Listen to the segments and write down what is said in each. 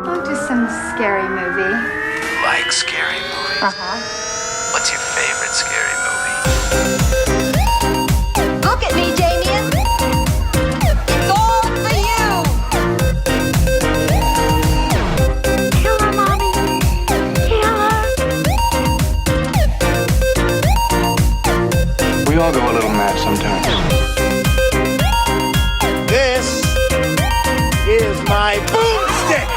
I'll do some scary movie. You like scary movies? Uh-huh. What's your favorite scary movie? Look at me, Damien. It's all for you. Kill her, Mommy. Kill her. We all go a little mad sometimes. This is my boomstick.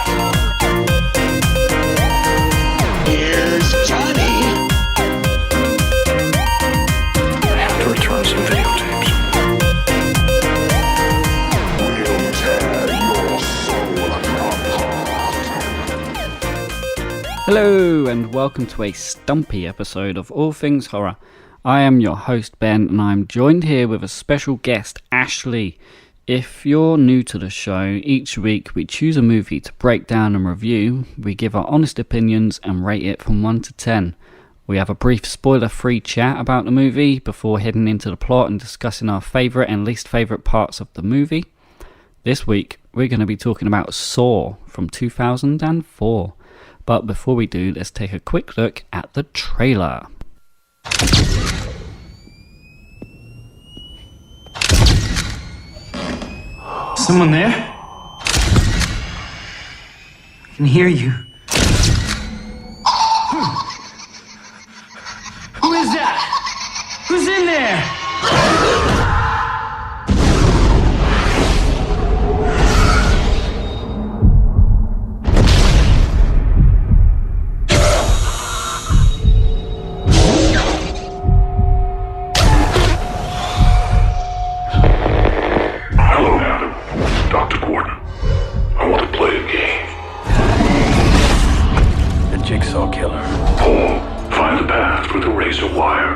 Here's Johnny. I have to return some videotapes. We'll tear your soul apart. Hello and welcome to a stumpy episode of All Things Horror. I am your host Ben and I'm joined here with a special guest, Ashley. If you're new to the show, each week we choose a movie to break down and review. We give our honest opinions and rate it from 1 to 10. We have a brief spoiler-free chat about the movie before heading into the plot and discussing our favourite and least favourite parts of the movie. This week we're going to be talking about Saw from 2004. But before we do, let's take a quick look at the trailer. Someone there? I can hear you. Who is that? Who's in there?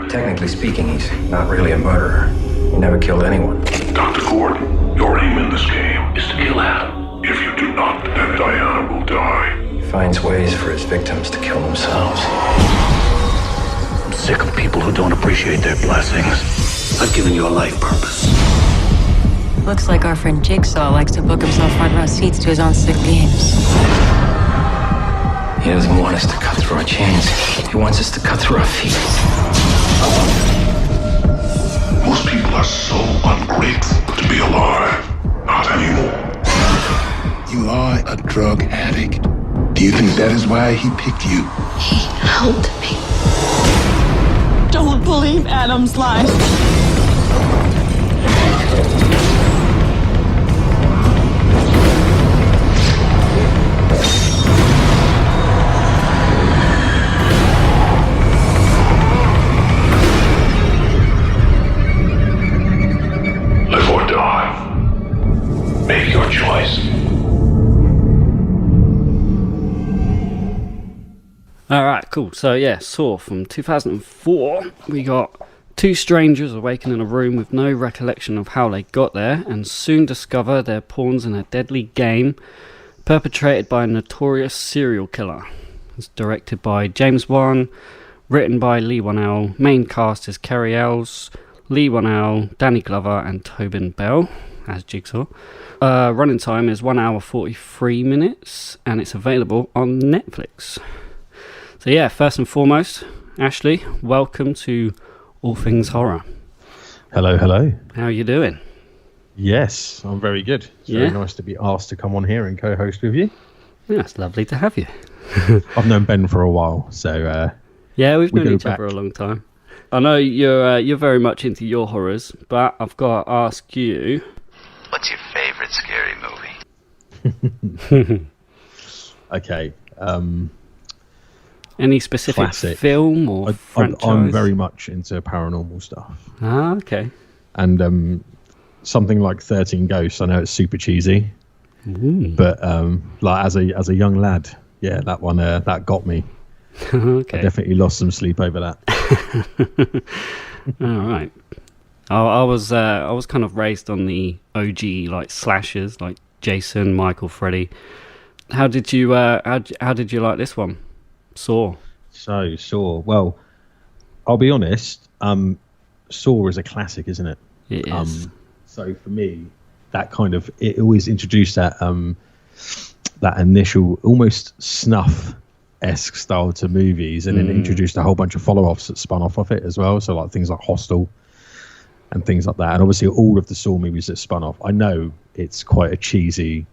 Technically speaking, he's not really a murderer. He never killed anyone. Dr. Gordon, your aim in this game is to kill Adam. If you do not, then Diana will die. He finds ways for his victims to kill themselves. I'm sick of people who don't appreciate their blessings. I've given you a life purpose. Looks like our friend Jigsaw likes to book himself front row seats to his own sick games. He doesn't want us to cut through our chains. He wants us to cut through our feet. Most people are so ungrateful to be alive. Not anymore. You are a drug addict. Do you think that is why he picked you? He helped me. Don't believe Adam's lies. Alright, cool. So yeah, Saw from 2004. We got two strangers awaken in a room with no recollection of how they got there and soon discover they're pawns in a deadly game perpetrated by a notorious serial killer. It's directed by James Wan, written by Leigh Whannell. Main cast is Cary, Elwes, Leigh Whannell, Danny Glover and Tobin Bell as Jigsaw. Running time is 1 hour 43 minutes and it's available on Netflix. So yeah, first and foremost, Ashley, welcome to All Things Horror. Hello, hello. How are you doing? Yes, I'm very good. It's very nice to be asked to come on here and co-host with you. Yeah, it's lovely to have you. I've known Ben for a while, so yeah, we've known each other a long time. I know you're very much into your horrors, but I've got to ask you, what's your favorite scary movie? Okay. Any specific classic film or franchise? I'm very much into paranormal stuff. Ah, okay. And something like 13 Ghosts. I know it's super cheesy, but like as a young lad, yeah, that one that got me. Okay. I definitely lost some sleep over that. All right. I was kind of raised on the OG like slashers like Jason, Michael, Freddy. How did you how did you like this one? Saw. Well, I'll be honest. Saw is a classic, isn't it? It is. So for me, that kind of it always introduced that that initial almost snuff-esque style to movies, and then introduced a whole bunch of follow-offs that spun off of it as well. So like things like Hostel and things like that. And obviously all of the Saw movies that spun off. I know it's quite a cheesy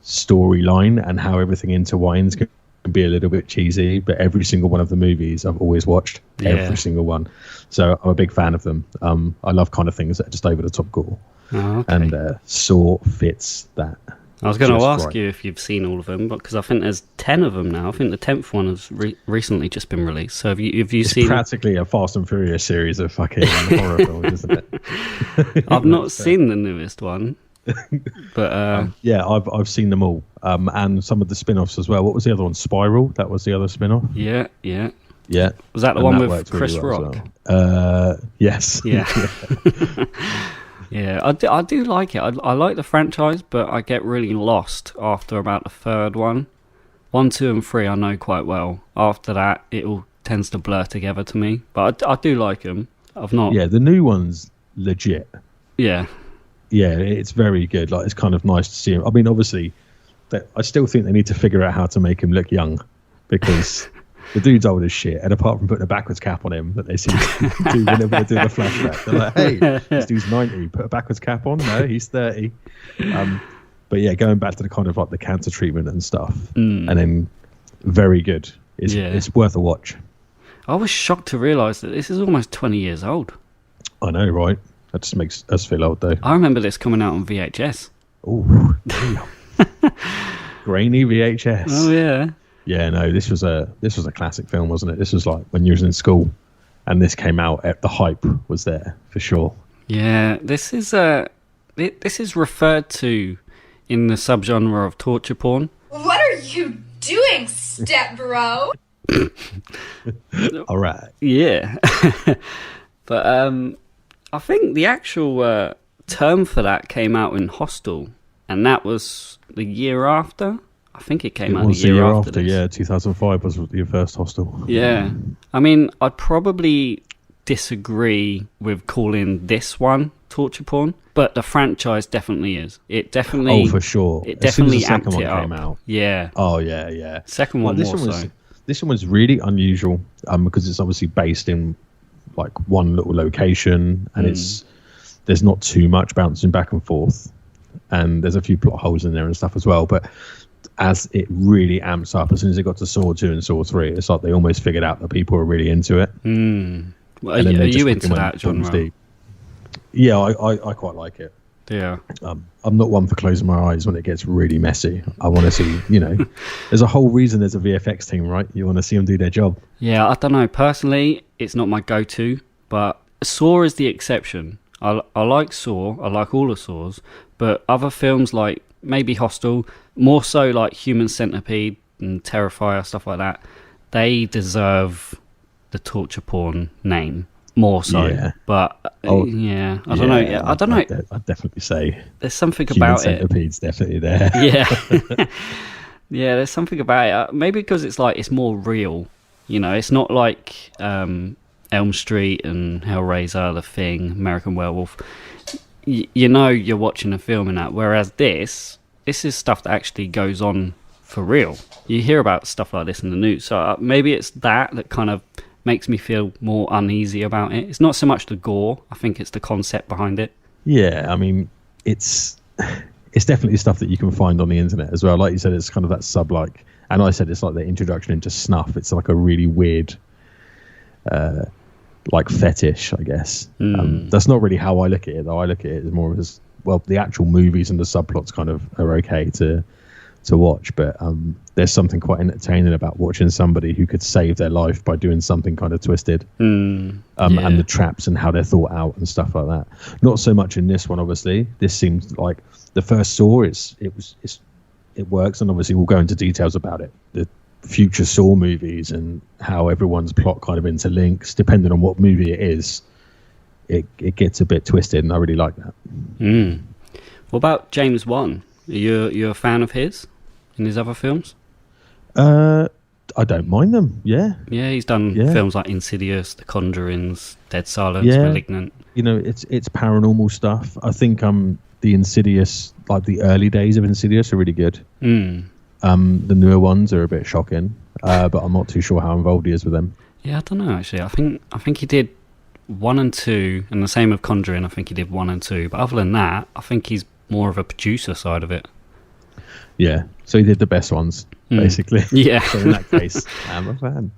storyline and how everything intertwines can be a little bit cheesy, but every single one of the movies I've always watched, every single one. So I'm a big fan of them. I love kind of things that are just over the top gore. Oh, okay. And Saw fits that. I was going to ask right. you if you've seen all of them, because I think there's 10 of them now. I think the 10th one has recently just been released. So have you It's seen? practically a Fast and Furious series of fucking horror films, isn't it? I've not seen the newest one, but yeah, I've seen them all, and some of the spin-offs as well. What was the other one? Spiral. That was the other spin-off. yeah. Was that the And one that with worked really Chris well Rock? as well. Yes. Yeah. Yeah, I do like it. I like the franchise, but I get really lost after about the third one. 1, 2, and 3 I know quite well. After that, it all tends to blur together to me. But I do like them. I've not. Yeah, the new one's legit. Yeah. Yeah, it's very good. Like, it's kind of nice to see him. I mean, obviously, I still think they need to figure out how to make him look young, because the dude's old as shit. And apart from putting a backwards cap on him that they seem to do whenever they do the flashback, they're like, hey, this dude's 90, put a backwards cap on. No, he's 30. But yeah, going back to the kind of like the cancer treatment and stuff, and then very good. It's worth a watch. I was shocked to realise that this is almost 20 years old. I know, right? That just makes us feel old, though. I remember this coming out on VHS. Oh, grainy VHS. Oh yeah. Yeah, no, this was a classic film, wasn't it? This was like when you was in school, and this came out. The hype was there for sure. Yeah, this is referred to in the subgenre of torture porn. What are you doing, step bro? All right. Yeah. But I think the actual term for that came out in Hostel, and that was the year after. I think it came out the year after this. Yeah, 2005 was your first Hostel. Yeah. I mean, I'd probably disagree with calling this one torture porn, but the franchise definitely is. It definitely... Oh, for sure. It definitely as soon as the second amped one it up. came out. Yeah. Oh, yeah. Second one more so. This one was really unusual because it's obviously based in like one little location, and there's not too much bouncing back and forth, and there's a few plot holes in there and stuff as well, but as it really amps up, as soon as it got to Saw 2 and Saw 3, it's like they almost figured out that people were really into it. Well, are you into that genre? Yeah, I quite like it. Yeah. I'm not one for closing my eyes when it gets really messy. I want to see, there's a whole reason there's a VFX team, right? You want to see them do their job. Yeah, I don't know. Personally, it's not my go-to, but Saw is the exception. I like Saw. I like all the Saws, but other films like maybe Hostel, more so like Human Centipede and Terrifier, stuff like that, they deserve the torture porn name more so. Yeah. But I don't know. Yeah, I don't know. I'd definitely say there's something Human about Centipede's definitely there. Yeah. Yeah, there's something about it. Maybe because it's more real. It's not like Elm Street and Hellraiser, The Thing, American Werewolf. You're watching a film in that, whereas this is stuff that actually goes on for real. You hear about stuff like this in the news, so maybe it's that kind of makes me feel more uneasy about it. It's not so much the gore, I think it's the concept behind it. Yeah, I mean, it's definitely stuff that you can find on the internet as well. Like you said, it's kind of that and I said it's like the introduction into snuff. It's like a really weird like fetish, I guess. That's not really how I look at it, though. I look at it as more as, well, the actual movies and the subplots kind of are okay to watch, but there's something quite entertaining about watching somebody who could save their life by doing something kind of twisted, and the traps and how they're thought out and stuff like that. Not so much in this one, obviously. This seems like the first Saw it works, and obviously we'll go into details about it. The future Saw movies and how everyone's plot kind of interlinks, depending on what movie it is, it gets a bit twisted, and I really like that. What about James Wan? Are you a fan of his in his other films? I don't mind them. Yeah, he's done films like Insidious, The Conjurings, Dead Silence, Malignant. It's paranormal stuff. I think the Insidious, like the early days of Insidious, are really good. The newer ones are a bit shocking, but I'm not too sure how involved he is with them. Yeah, I don't know actually. I think he did 1 and 2, and the same with Conjuring. I think he did 1 and 2, but other than that, I think he's more of a producer side of it. Yeah, so he did the best ones basically. Yeah. So in that case, I'm a fan.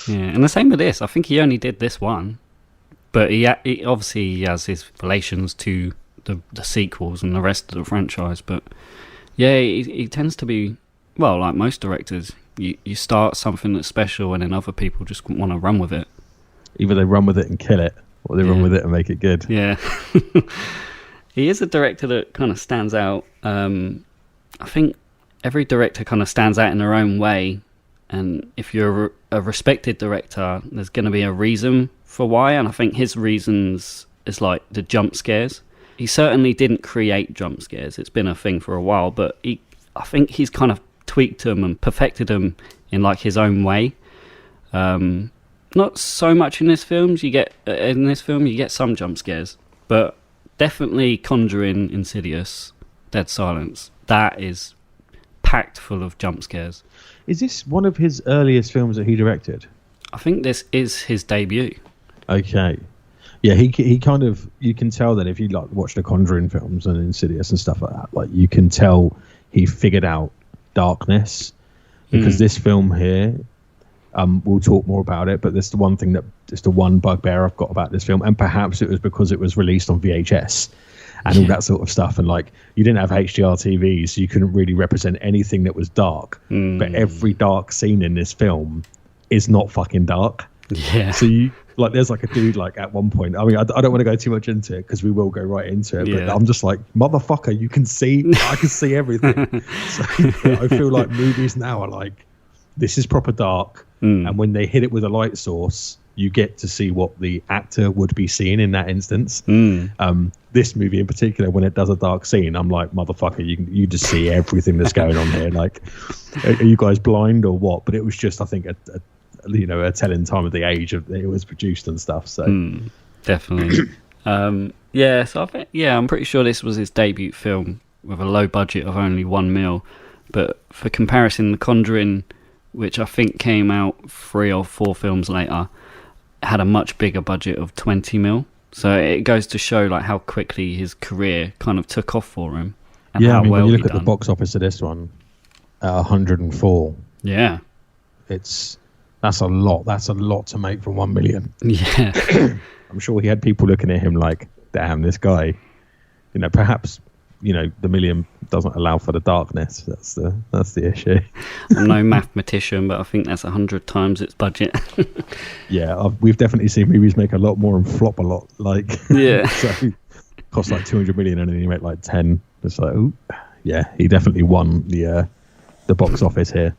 Yeah, and the same with this. I think he only did this one, but he obviously has his relations to the sequels and the rest of the franchise. But yeah, he tends to be, well, like most directors, you start something that's special and then other people just want to run with it. Either they run with it and kill it, or they run with it and make it good. Yeah. He is a director that kind of stands out. I think every director kind of stands out in their own way, and if you're a respected director, there's going to be a reason for why, and I think his reasons is like the jump scares. He certainly didn't create jump scares. It's been a thing for a while, but I think he's kind of tweaked them and perfected them in like his own way. Not so much in this film. You get some jump scares, but definitely Conjuring, Insidious, Dead Silence. That is packed full of jump scares. Is this one of his earliest films that he directed? I think this is his debut. Okay. Yeah, he kind of, you can tell that if you like watch the Conjuring films and Insidious and stuff like that, like you can tell he figured out darkness, because this film here, we'll talk more about it, but it's the one thing it's the one bugbear I've got about this film, and perhaps it was because it was released on VHS and all that sort of stuff, and like you didn't have HDR TVs, so you couldn't really represent anything that was dark. But every dark scene in this film is not fucking dark. Yeah. So you like, there's like a dude like at one point. I mean, I don't want to go too much into it because we will go right into it. But I'm just like, motherfucker, you can see, I can see everything. So I feel like movies now are like, this is proper dark, and when they hit it with a light source, you get to see what the actor would be seeing in that instance. This movie in particular, when it does a dark scene, I'm like, motherfucker, you just see everything that's going on here. Like, are you guys blind or what? But it was just, I think, a telling time of the age of it was produced and stuff. So definitely. Yeah, so I think, I'm pretty sure this was his debut film with a low budget of only $1 million. But for comparison, The Conjuring, which I think came out 3 or 4 films later, had a much bigger budget of $20 million. So it goes to show like how quickly his career kind of took off for him. And how when you look at the box office of this one, at 104. Yeah, that's a lot. That's a lot to make from 1 million. Yeah. I'm sure he had people looking at him like, damn, this guy, perhaps, the million doesn't allow for the darkness. That's the issue. I'm no mathematician, but I think that's 100 times its budget. Yeah, we've definitely seen movies make a lot more and flop a lot. Like, yeah. So cost like 200 million and then he made like 10. It's like, ooh, yeah, he definitely won the box office here.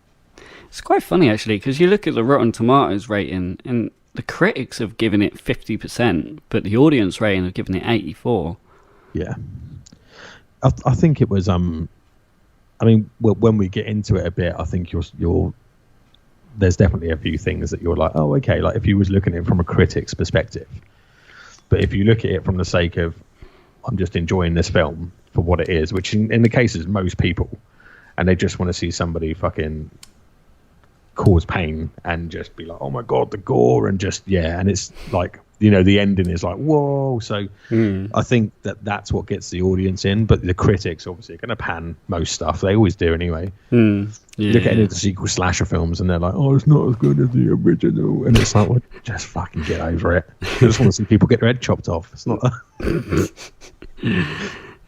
It's quite funny actually, because you look at the Rotten Tomatoes rating and the critics have given it 50%, but the audience rating have given it 84%. Yeah. I think it was. I mean, when we get into it a bit, I think there's definitely a few things that you're like, oh, okay. Like if you was looking at it from a critic's perspective, but if you look at it from the sake of, I'm just enjoying this film for what it is, which in the case is most people, and they just want to see somebody fucking cause pain and just be like, oh my god, the gore, and just and it's like, the ending is like, whoa. So I think that's what gets the audience in, but the critics obviously are going to pan most stuff. They always do anyway. You look at any of the sequel slasher films and they're like, oh, it's not as good as the original, and it's like, well, just fucking get over it. I just want to see people get their head chopped off. It's not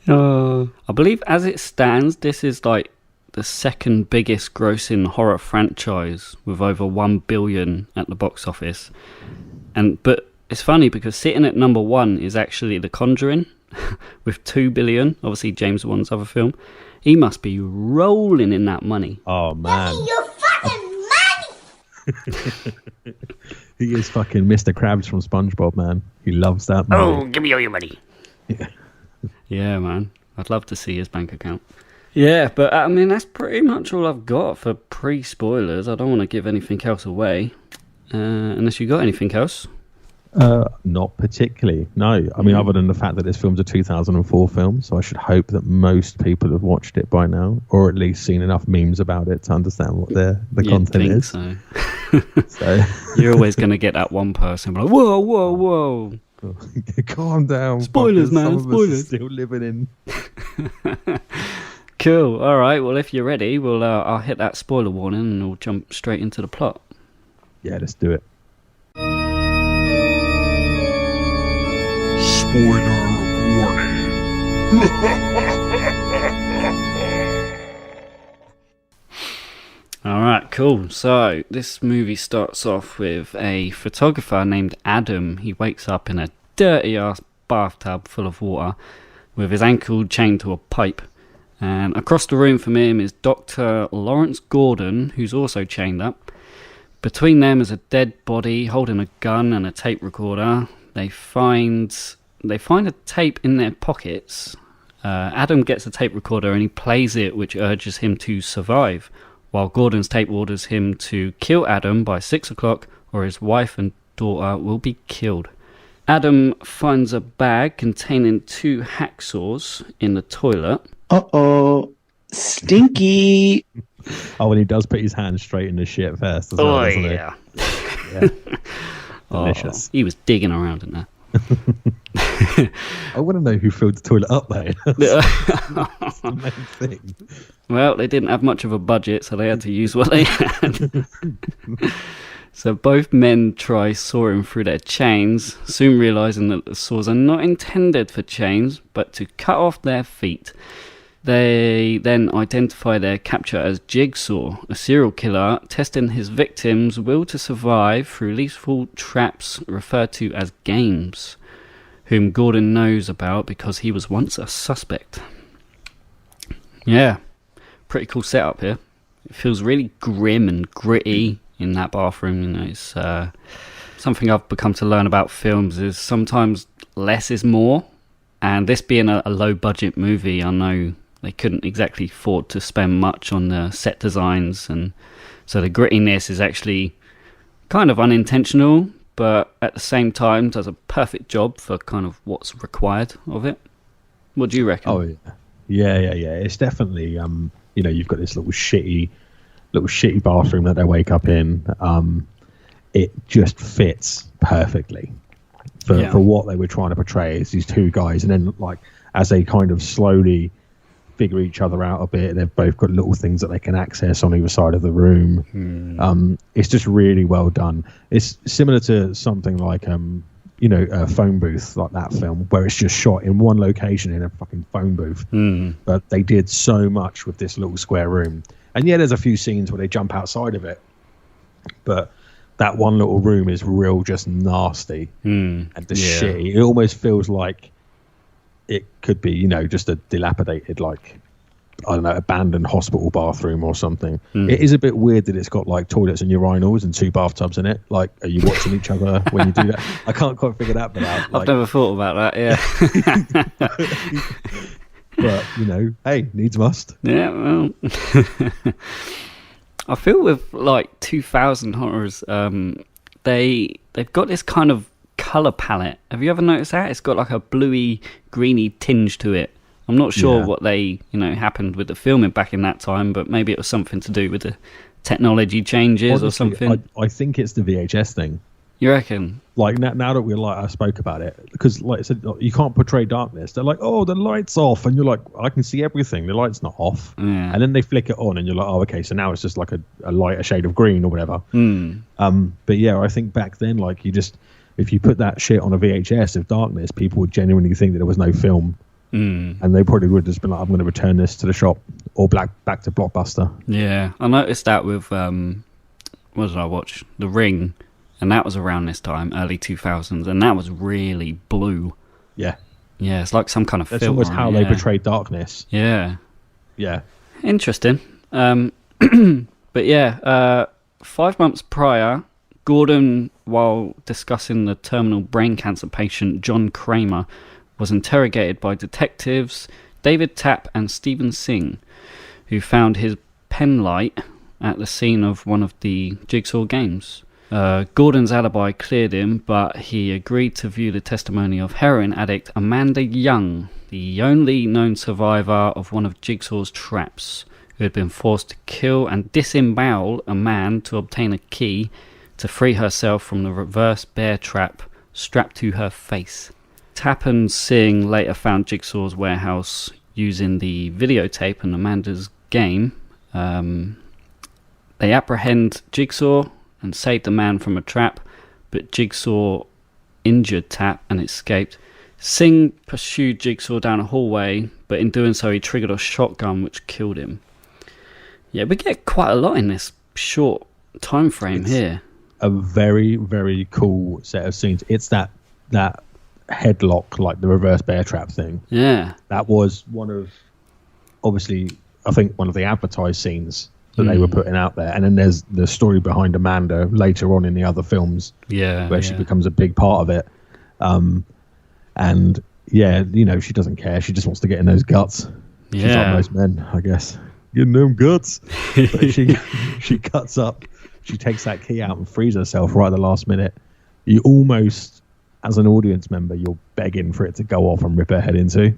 I believe as it stands, this is like the second biggest grossing horror franchise with over 1 billion at the box office. But it's funny because sitting at number 1 is actually The Conjuring with 2 billion. Obviously James Wan's other film. He must be rolling in that money. Oh man. Your fucking money. He is fucking Mr. Krabs from SpongeBob, man. He loves that money. Oh, give me all your money. Yeah, man. I'd love to see his bank account. Yeah, but I mean, that's pretty much all I've got for pre-spoilers. I don't want to give anything else away. Unless you got anything else. Not particularly, no. I mean, other than the fact that this film's a 2004 film, so I should hope that most people have watched it by now, or at least seen enough memes about it to understand what the content is. So. So You're always going to get that one person like, whoa, whoa, whoa. Calm down. Spoilers, man. Some of us are Spoilers. still living in. Cool. All right. Well, if you're ready, I'll hit that spoiler warning and we'll jump straight into the plot. Yeah, let's do it. Spoiler warning. Alright, cool. So, this movie starts off with a photographer named Adam. He wakes up in a dirty-ass bathtub full of water with his ankle chained to a pipe. And across the room from him is Dr. Lawrence Gordon, who's also chained up. Between them is a dead body holding a gun and a tape recorder. They find a tape in their pockets. Adam gets a tape recorder and he plays it, which urges him to survive, while Gordon's tape orders him to kill Adam by 6 o'clock or his wife and daughter will be killed. Adam finds a bag containing 2 hacksaws in the toilet. Uh-oh. Stinky. Oh, and he does put his hand straight in the shit first as well, doesn't yeah. Yeah. Delicious. He was digging around in there. I want to know who filled the toilet up, though. That's the main thing. Well, they didn't have much of a budget, so they had to use what they had. So both men try sawing through their chains, soon realising that the saws are not intended for chains, but to cut off their feet. They then identify their capture as Jigsaw, a serial killer testing his victims' will to survive through lethal traps referred to as games, whom Gordon knows about because he was once a suspect. Yeah, pretty cool setup here. It feels really grim and gritty in that bathroom. You know, it's something I've become to learn about films is sometimes less is more. And this being a low-budget movie, I know they couldn't exactly afford to spend much on the set designs, and so the grittiness is actually kind of unintentional, but at the same time does a perfect job for kind of what's required of it. What do you reckon? Oh yeah. It's definitely you've got this little shitty bathroom that they wake up in. It just fits perfectly for what they were trying to portray as these 2 guys, and then like as they kind of slowly figure each other out a bit, they've both got little things that they can access on either side of the room. It's just really well done. It's similar to something like a phone booth, like that film, where it's just shot in one location in a fucking phone booth. But they did so much with this little square room. And yeah, there's a few scenes where they jump outside of it, but that one little room is real just nasty and just shitty. It almost feels like it could be, just a dilapidated, like, I don't know, abandoned hospital bathroom or something. It is a bit weird that it's got like toilets and urinals and 2 bathtubs in it. Like, are you watching each other when you do that? I can't quite figure that bit out. Like, I've never thought about that, yeah. But, hey, needs must. Yeah, well. I feel with like 2000 horrors, they've got this kind of colour palette. Have you ever noticed that? It's got like a bluey, greeny tinge to it. I'm not sure what happened with the filming back in that time, but maybe it was something to do with the technology changes. Honestly, or something. I think it's the VHS thing. You reckon? Like now that I spoke about it, because like I said, you can't portray darkness. They're like, oh, the light's off, and you're like, I can see everything. The light's not off, and then they flick it on, and you're like, oh, okay, so now it's just like a lighter shade of green or whatever. But yeah, I think back then, like if you put that shit on a VHS of darkness, people would genuinely think that there was no film. And they probably would have just been like, I'm going to return this to the shop or back to Blockbuster. Yeah, I noticed that with what did I watch? The Ring, and that was around this time, early 2000s, and that was really blue. Yeah, it's like some kind of That's filter. That's almost how they portray darkness. Yeah, interesting. But yeah, 5 months prior, Gordon, while discussing the terminal brain cancer patient John Kramer, was interrogated by detectives David Tapp and Stephen Singh, who found his pen light at the scene of one of the Jigsaw games. Gordon's alibi cleared him, but he agreed to view the testimony of heroin addict Amanda Young, the only known survivor of one of Jigsaw's traps, who had been forced to kill and disembowel a man to obtain a key to free herself from the reverse bear trap strapped to her face. Tappan Singh later found Jigsaw's warehouse using the videotape and Amanda's game. They apprehend Jigsaw and saved the man from a trap, but Jigsaw injured Tap and escaped. Singh pursued Jigsaw down a hallway, but in doing so he triggered a shotgun which killed him. Yeah, we get quite a lot in this short time frame here. A very, very cool set of scenes. It's that headlock, like the reverse bear trap thing. Yeah. That was one of the advertised scenes that they were putting out there. And then there's the story behind Amanda later on in the other films. Yeah. Where she becomes a big part of it. And yeah, she doesn't care. She just wants to get in those guts. Yeah. She's like most men, I guess. Getting them guts. But she cuts up. She takes that key out and frees herself right at the last minute. You almost, as an audience member, you're begging for it to go off and rip her head into.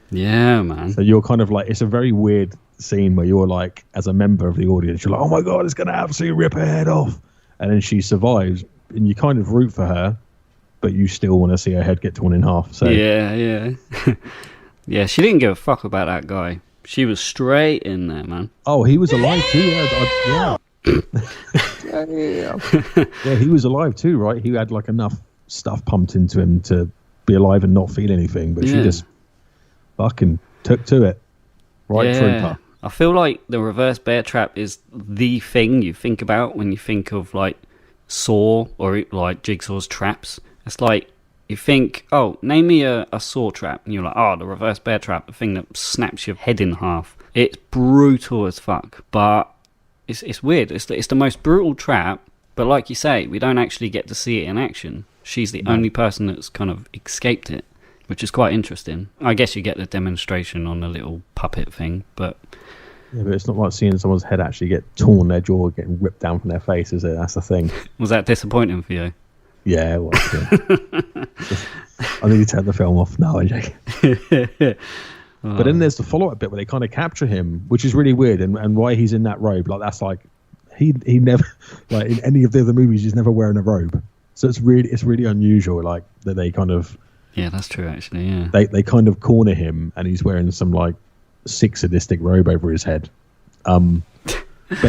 Yeah, man. So you're kind of like, it's a very weird scene where you're like, as a member of the audience, you're like, oh my God, it's going to absolutely rip her head off. And then she survives, and you kind of root for her, but you still want to see her head get torn in half. So yeah. Yeah, she didn't give a fuck about that guy. She was straight in there, man. Oh, he was alive too. Yeah. Yeah, he was alive too, right? He had like enough stuff pumped into him to be alive and not feel anything, but she just fucking took to it. Right through her. I feel like the reverse bear trap is the thing you think about when you think of like Saw or like Jigsaw's traps. It's like you think, oh, name me a Saw trap, and you're like, oh, the reverse bear trap, the thing that snaps your head in half. It's brutal as fuck, but it's weird. It's the most brutal trap, but like you say, we don't actually get to see it in action. She's the only person that's kind of escaped it, which is quite interesting. I guess you get the demonstration on the little puppet thing, but... Yeah, but it's not like seeing someone's head actually get torn, their jaw getting ripped down from their face, is it? That's the thing. Was that disappointing for you? Yeah, it was. Yeah. I need to turn the film off now, AJ. But then there's the follow-up bit where they kind of capture him, which is really weird, and why he's in that robe. Like, that's like... He never... Like, in any of the other movies, he's never wearing a robe. So it's really unusual, like, that they kind of... Yeah, that's true, actually, yeah. They kind of corner him, and he's wearing some, like, sick sadistic robe over his head. But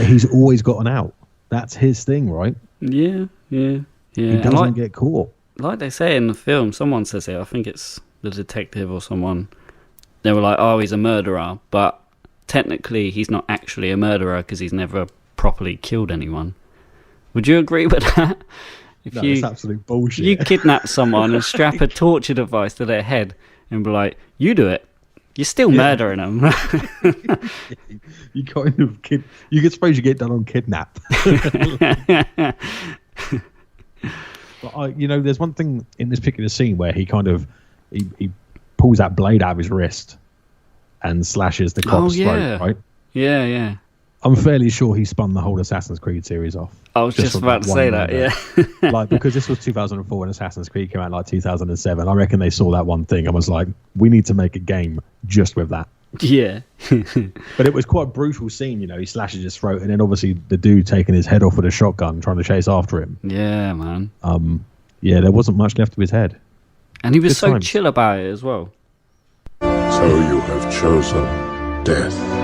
he's always gotten out. That's his thing, right? Yeah. He doesn't get caught. Like they say in the film, someone says it, I think it's the detective or someone, they were like, oh, he's a murderer, but technically he's not actually a murderer because he's never properly killed anyone. Would you agree with that? No, it's absolute bullshit. You kidnap someone and strap a torture device to their head and be like, you do it. You're still murdering them. You kind of you could suppose you get done on kidnap. But there's one thing in this particular scene where he kind of he pulls that blade out of his wrist and slashes the cop's throat, right? Yeah. I'm fairly sure he spun the whole Assassin's Creed series off. I was just about to say that, yeah. Like, because this was 2004 and Assassin's Creed came out like 2007. I reckon they saw that one thing and was like, we need to make a game just with that. Yeah. But it was quite a brutal scene, he slashes his throat and then obviously the dude taking his head off with a shotgun trying to chase after him. Yeah, man. Yeah, there wasn't much left of his head. And he was so chill about it as well. So you have chosen death.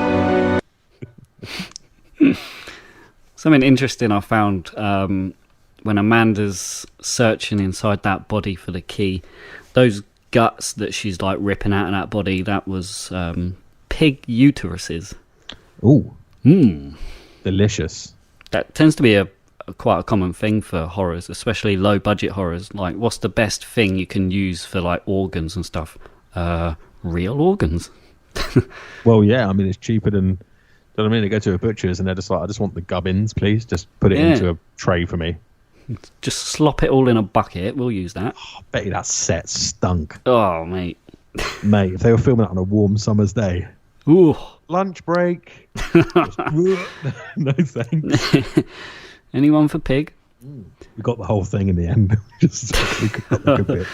Something interesting I found when Amanda's searching inside that body for the key, those guts that she's like ripping out of that body, that was pig uteruses. Ooh. Delicious. That tends to be quite a common thing for horrors, especially low budget horrors. Like, what's the best thing you can use for like organs and stuff? Real organs. Well, yeah, I mean, it's cheaper than... You know what I mean? They go to a butcher's and they're just like, I just want the gubbins, please. Just put it into a tray for me. Just slop it all in a bucket. We'll use that. Oh, I bet you that set stunk. Oh, mate. Mate, if they were filming that on a warm summer's day. Ooh. Lunch break. No thanks. Anyone for pig? We got the whole thing in the end. Just we got the good bit.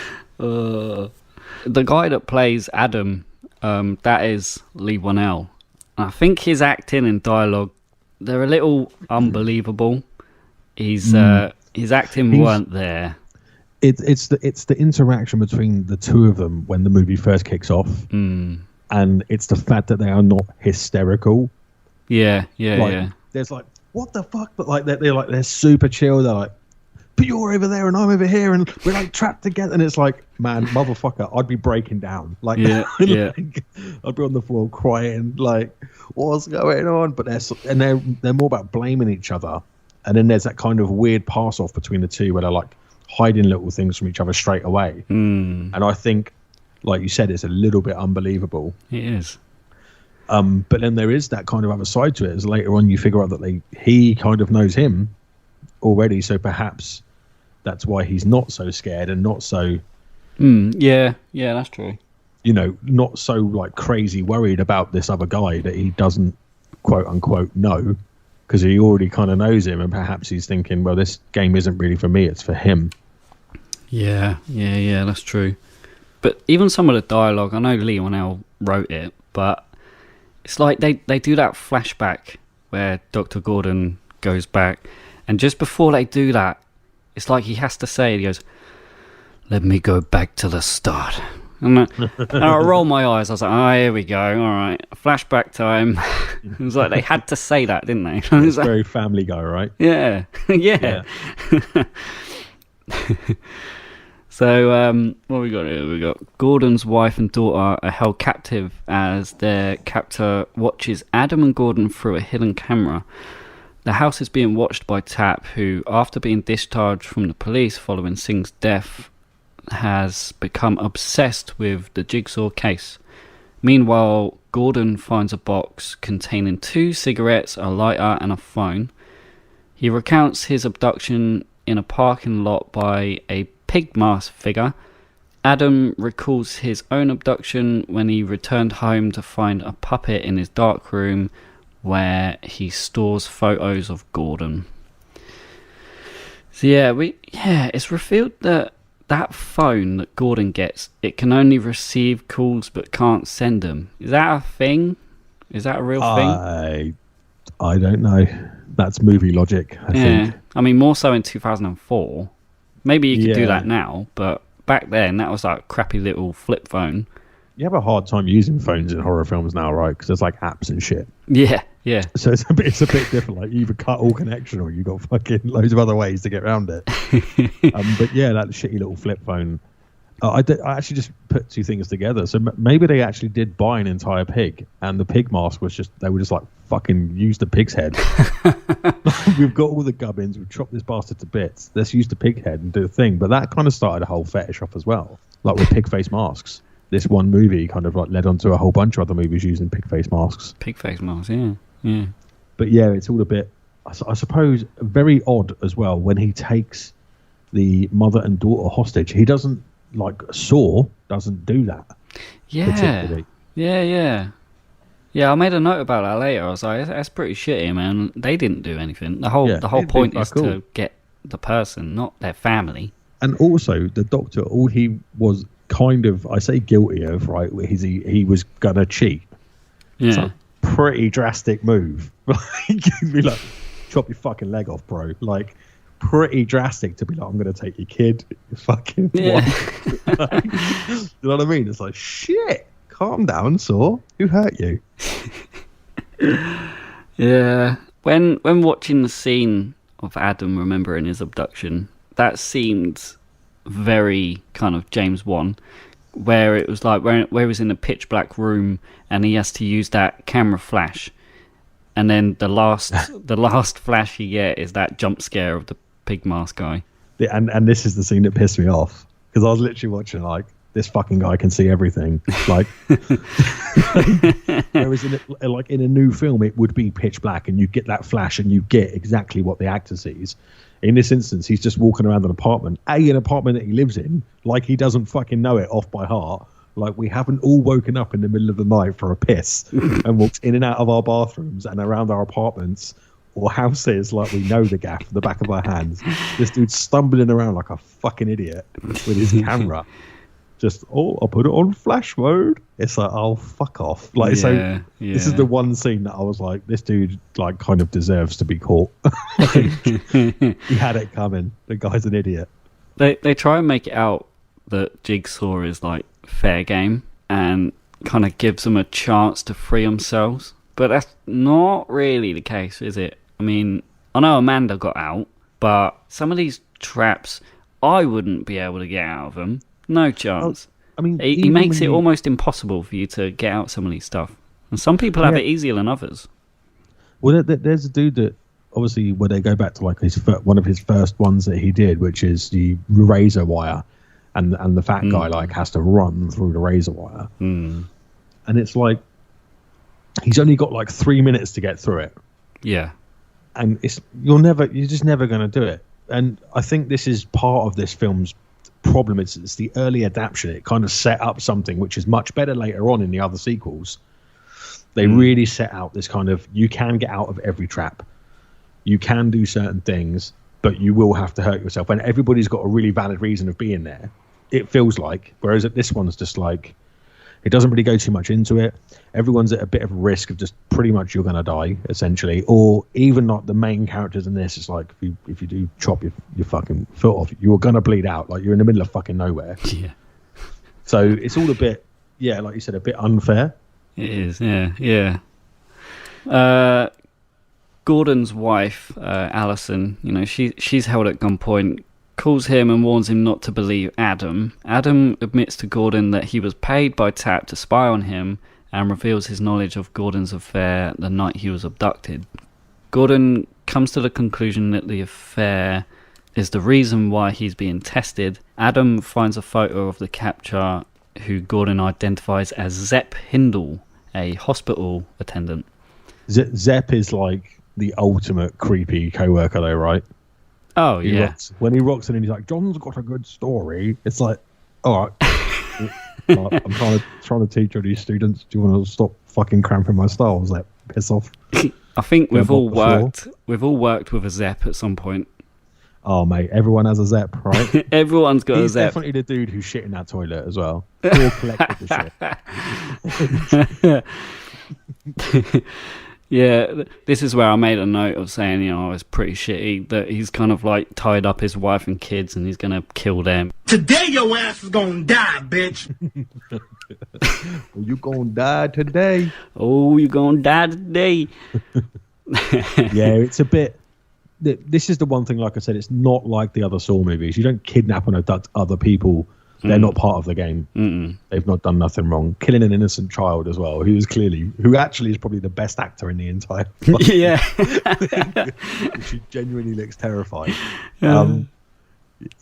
The guy that plays Adam, that is Leigh Whannell. I think his acting and dialogue, they're a little unbelievable. His acting weren't there. It's the interaction between the two of them when the movie first kicks off, and it's the fact that they are not hysterical. Yeah. There's like, what the fuck? But like they're super chill. They're like, but you're over there and I'm over here and we're like trapped together. And it's like, man, motherfucker, I'd be breaking down. Like, yeah. I'd be on the floor crying, like, what's going on? But they're more about blaming each other. And then there's that kind of weird pass off between the two where they're like hiding little things from each other straight away. And I think, like you said, it's a little bit unbelievable. It is. But then there is that kind of other side to it. As later on you figure out that he kind of knows him already, so perhaps that's why he's not so scared and not so yeah, that's true. Not so like crazy worried about this other guy that he doesn't quote unquote know, because he already kind of knows him, and perhaps he's thinking, well, this game isn't really for me, it's for him. Yeah, that's true. But even some of the dialogue, I know Leigh Whannell wrote it, but it's like they do that flashback where Dr. Gordon goes back, and just before they do that, it's like he has to say, he goes, "Let me go back to the start." And I roll my eyes. I was like, "Oh, here we go. All right, flashback time." It was like they had to say that, didn't they? It's very Family Guy, right? Yeah. So, what we got here? We got Gordon's wife and daughter are held captive as their captor watches Adam and Gordon through a hidden camera. The house is being watched by Tap, who, after being discharged from the police following Singh's death, has become obsessed with the Jigsaw case. Meanwhile, Gordon finds a box containing 2 cigarettes, a lighter and a phone. He recounts his abduction in a parking lot by a pig mask figure. Adam recalls his own abduction when he returned home to find a puppet in his dark room where he stores photos of Gordon. So it's revealed that phone that Gordon gets, it can only receive calls but can't send them. Is that a thing? Is that a real thing? I don't know. That's movie logic, I think. I mean, more so in 2004. Maybe you could do that now, but back then that was like a crappy little flip phone. You have a hard time using phones in horror films now, right? Because there's like apps and shit. Yeah. So it's a bit different. Like you either cut all connection or you got fucking loads of other ways to get around it. But yeah, that shitty little flip phone. I actually just put 2 things together. So maybe they actually did buy an entire pig, and the pig mask was they were just like, fucking use the pig's head. We've got all the gubbins, we've chopped this bastard to bits. Let's use the pig head and do a thing. But that kind of started a whole fetish off as well, like with pig face masks. This one movie kind of like led on to a whole bunch of other movies using pig face masks. Pig face masks, yeah. But yeah, it's all a bit, I suppose, very odd as well when he takes the mother and daughter hostage. He doesn't, like Saw doesn't do that. Yeah. Yeah, I made a note about that later. I was like, that's pretty shitty, man. They didn't do anything. The whole point is to get the person, not their family. And also, the doctor, all he was kind of, I say guilty of, right, he was gonna cheat. Yeah. It's a pretty drastic move. You'd be like, chop your fucking leg off, bro. Like, pretty drastic to be like, I'm gonna take your kid, your fucking wife. Like, you know what I mean? It's like, shit, calm down, Saw. Who hurt you? Yeah. When watching the scene of Adam remembering his abduction, that seemed very kind of James Wan, where it was like where he was in a pitch black room and he has to use that camera flash, and then the last flash you get is that jump scare of the pig mask guy. And this is the scene that pissed me off, because I was literally watching like, this fucking guy can see everything. Like, whereas in a new film, it would be pitch black and you get that flash and you get exactly what the actor sees. In this instance, he's just walking around an apartment that he lives in, like he doesn't fucking know it off by heart. Like, we haven't all woken up in the middle of the night for a piss and walked in and out of our bathrooms and around our apartments or house is, like we know the gaff in the back of our hands. This dude's stumbling around like a fucking idiot with his camera. Just, I'll put it on flash mode. It's like, oh, fuck off. Like, so this is the one scene that I was like, this dude, like, kind of deserves to be caught. He had it coming. The guy's an idiot. They try and make it out that Jigsaw is, like, fair game and kind of gives them a chance to free themselves. But that's not really the case, is it? I mean, I know Amanda got out, but some of these traps, I wouldn't be able to get out of them. No chance. I mean, he makes it almost impossible for you to get out some of these stuff. And some people have it easier than others. Well, there's a dude that, obviously, where they go back to like one of his first ones that he did, which is the razor wire. And the fat guy like has to run through the razor wire. And it's like, he's only got like 3 minutes to get through it. Yeah. And you're just never going to do it. And I think this is part of this film's problem. It's the early adaptation. It kind of set up something which is much better later on in the other sequels. They really set out this kind of, you can get out of every trap. You can do certain things, but you will have to hurt yourself. And everybody's got a really valid reason of being there, it feels like. Whereas this one's just like, it doesn't really go too much into it. Everyone's at a bit of a risk of just pretty much you're going to die, essentially. Or even not the main characters in this. It's like, if you do chop your fucking foot off, you're going to bleed out. Like, you're in the middle of fucking nowhere. Yeah. So it's all a bit, like you said, a bit unfair. It is, yeah. Gordon's wife, Alison, she's held at gunpoint, calls him and warns him not to believe Adam. Adam admits to Gordon that he was paid by Tapp to spy on him and reveals his knowledge of Gordon's affair the night he was abducted. Gordon comes to the conclusion that the affair is the reason why he's being tested. Adam finds a photo of the capture, who Gordon identifies as Zepp Hindle, a hospital attendant. Zepp is like the ultimate creepy co-worker though, right? Oh, yeah. When he rocks in and he's like, John's got a good story. It's like, all right. I'm trying to teach all these students. Do you want to stop fucking cramping my styles? Like, piss off. I think we've all worked with a Zepp at some point. Oh, mate, everyone has a Zepp, right? Everyone's got a Zepp. He's definitely the dude who's shit in that toilet as well. All collected the shit. Yeah, this is where I made a note of saying, it's pretty shitty that he's kind of like tied up his wife and kids and he's going to kill them. Today your ass is going to die, bitch. You going to die today. Oh, you going to die today. Yeah, it's a bit... This is the one thing, like I said, it's not like the other Saw movies. You don't kidnap and abduct other people. They're not part of the game. They've not done nothing wrong. Killing an innocent child as well, who actually is probably the best actor in the entire yeah. She genuinely looks terrified.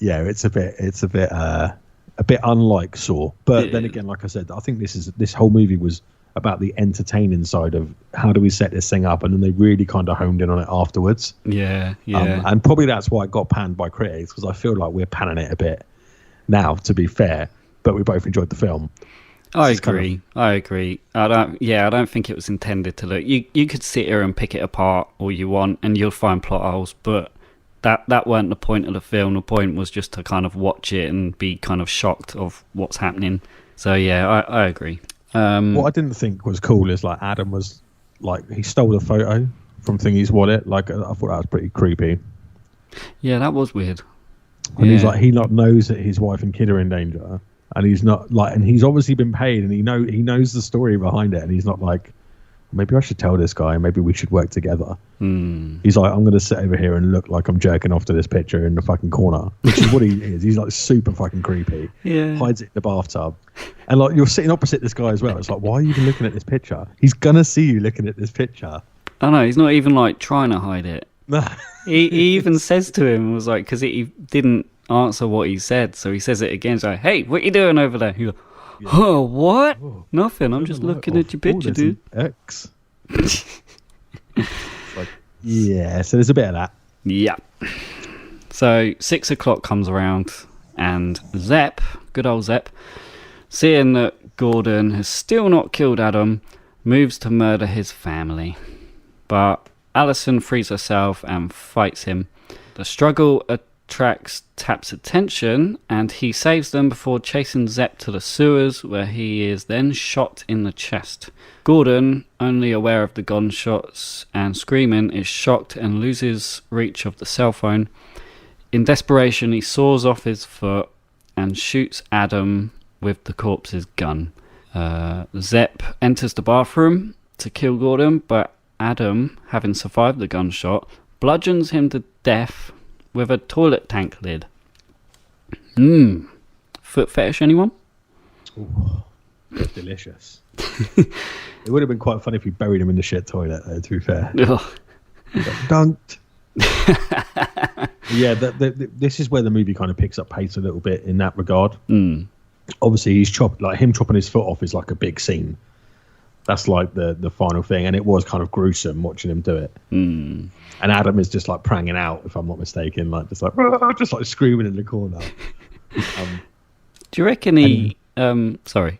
It's a bit unlike Saw. But then again, like I said, I think this whole movie was about the entertaining side of how do we set this thing up, and then they really kind of honed in on it afterwards. Yeah. And probably that's why it got panned by critics, because I feel like we're panning it a bit now, to be fair, but we both enjoyed the film. I agree. I don't think it was intended to look. You could sit here and pick it apart all you want, and you'll find plot holes, but that weren't the point of the film. The point was just to kind of watch it and be kind of shocked of what's happening. So yeah, I agree. What I didn't think was cool is like Adam was like, he stole the photo from Thingy's wallet. Like, I thought that was pretty creepy. Yeah, that was weird. And he's like, he knows that his wife and kid are in danger, and he's not like, and he's obviously been paid, and he knows the story behind it, and he's not like, maybe I should tell this guy, maybe we should work together. He's like, I'm going to sit over here and look like I'm jerking off to this picture in the fucking corner, which is what he is. He's like super fucking creepy. Yeah. Hides it in the bathtub. And like, you're sitting opposite this guy as well. It's like, why are you even looking at this picture? He's going to see you looking at this picture. I know, he's not even like trying to hide it. he even says to him, was like, because he didn't answer what he said, so he says it again. He's like, hey, what you doing over there? He's like, oh, what? Oh, nothing. I'm just looking at your picture, dude. X. Like, yeah, so there's a bit of that. Yeah. So 6 o'clock comes around, and Zepp, good old Zepp, seeing that Gordon has still not killed Adam, moves to murder his family. But Allison frees herself and fights him. The struggle attracts Tap's attention, and he saves them before chasing Zepp to the sewers, where he is then shot in the chest. Gordon, only aware of the gunshots and screaming, is shocked and loses reach of the cell phone. In desperation, he saws off his foot and shoots Adam with the corpse's gun. Zepp enters the bathroom to kill Gordon, but Adam, having survived the gunshot, bludgeons him to death with a toilet tank lid. Foot fetish, anyone? Ooh, that's delicious. It would have been quite funny if we buried him in the shit toilet, though, to be fair. Dunked. Yeah, this is where the movie kind of picks up pace a little bit in that regard. Obviously, he's him chopping his foot off is like a big scene. That's like the final thing, and it was kind of gruesome watching him do it. And Adam is just like pranging out, if I'm not mistaken, like just like screaming in the corner. Do you reckon he? Sorry.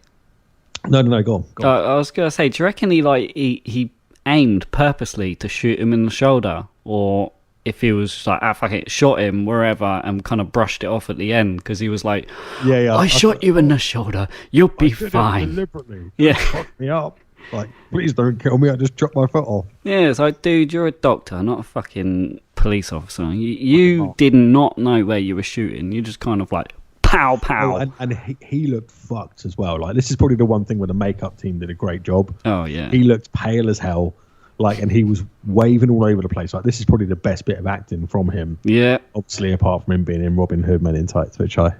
No, go on. I was gonna say, do you reckon he aimed purposely to shoot him in the shoulder, or if he was like, fuck it, shot him wherever and kind of brushed it off at the end because he was like, I shot you in the shoulder, you'll be fine. Deliberately. Yeah. Fuck me up. Like, please don't kill me, I just chopped my foot off. Yeah, it's like, dude, you're a doctor, not a fucking police officer. You did not know where you were shooting. You just kind of like, pow, pow. Oh, and he looked fucked as well. Like, this is probably the one thing where the makeup team did a great job. Oh, yeah. He looked pale as hell. Like, and he was waving all over the place. Like, this is probably the best bit of acting from him. Yeah. Obviously, apart from him being in Robin Hood Men in Tights, which I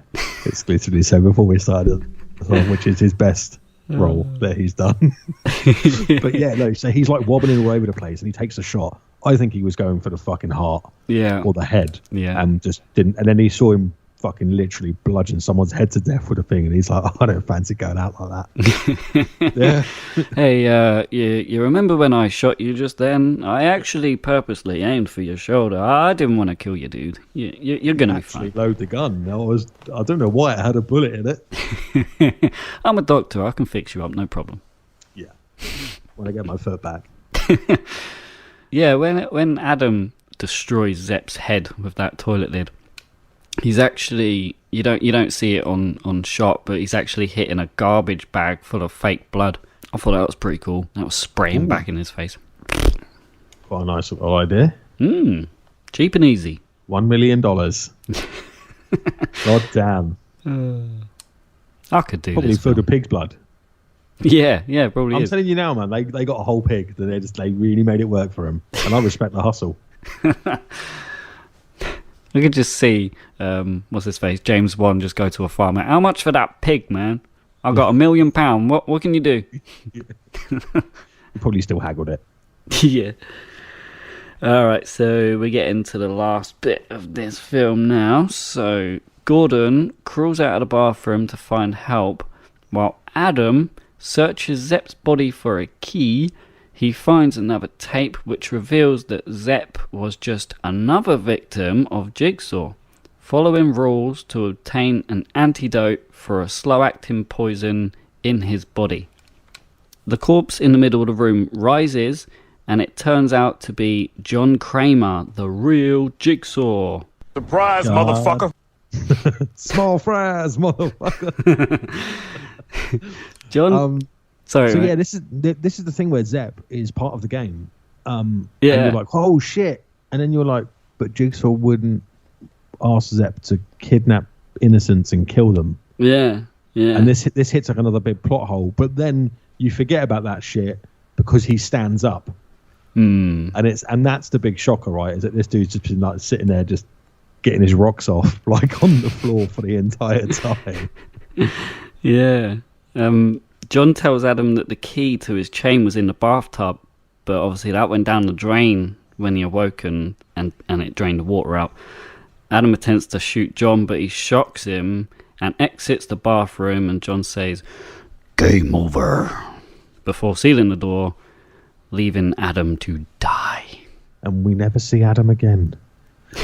exclusively said before we started, which is his best role that he's done. But yeah, no, so he's like wobbling all over the place and he takes a shot. I think he was going for the fucking heart. Yeah. Or the head. Yeah. And just didn't. And then he saw him fucking literally bludgeon someone's head to death with a thing, and he's like, I don't fancy going out like that. Yeah. Hey, you remember when I shot you just then? I actually purposely aimed for your shoulder. I didn't want to kill you, dude. You're gonna be fine. Load the gun. I don't know why it had a bullet in it. I'm a doctor. I can fix you up, no problem. Yeah. When I get my foot back. Yeah, when Adam destroys Zepp's head with that toilet lid, he's actually, you don't see it on shot, but he's actually hitting a garbage bag full of fake blood. I thought that was pretty cool. That was spraying back in his face. Quite a nice little idea. Cheap and easy. $1 million. God damn. I could do probably this. Probably for the pig's blood. Yeah, probably I'm is. telling you now, man, they got a whole pig. They really made it work for him. And I respect the hustle. I could just see, what's his face, James Wan just go to a farmer. How much for that pig, man? I've got £1 million. What can you do? You probably still haggled it. Yeah. All right, so we get into the last bit of this film now. So Gordon crawls out of the bathroom to find help, while Adam searches Zepp's body for a key. He finds another tape which reveals that Zepp was just another victim of Jigsaw, following rules to obtain an antidote for a slow-acting poison in his body. The corpse in the middle of the room rises, and it turns out to be John Kramer, the real Jigsaw. Surprise, motherfucker! Small fries, motherfucker! John... Sorry, so mate. yeah, this is the thing where Zepp is part of the game. Yeah. And you're like, oh shit, and then you're like, but Jigsaw wouldn't ask Zepp to kidnap innocents and kill them. Yeah. And this hits like another big plot hole. But then you forget about that shit because he stands up. And that's the big shocker, right? Is that this dude's just been like sitting there, just getting his rocks off, like on the floor for the entire time. Yeah. John tells Adam that the key to his chain was in the bathtub, but obviously that went down the drain when he awoke and it drained the water out. Adam attempts to shoot John, but he shocks him and exits the bathroom, and John says, "Game over," before sealing the door, leaving Adam to die. And we never see Adam again.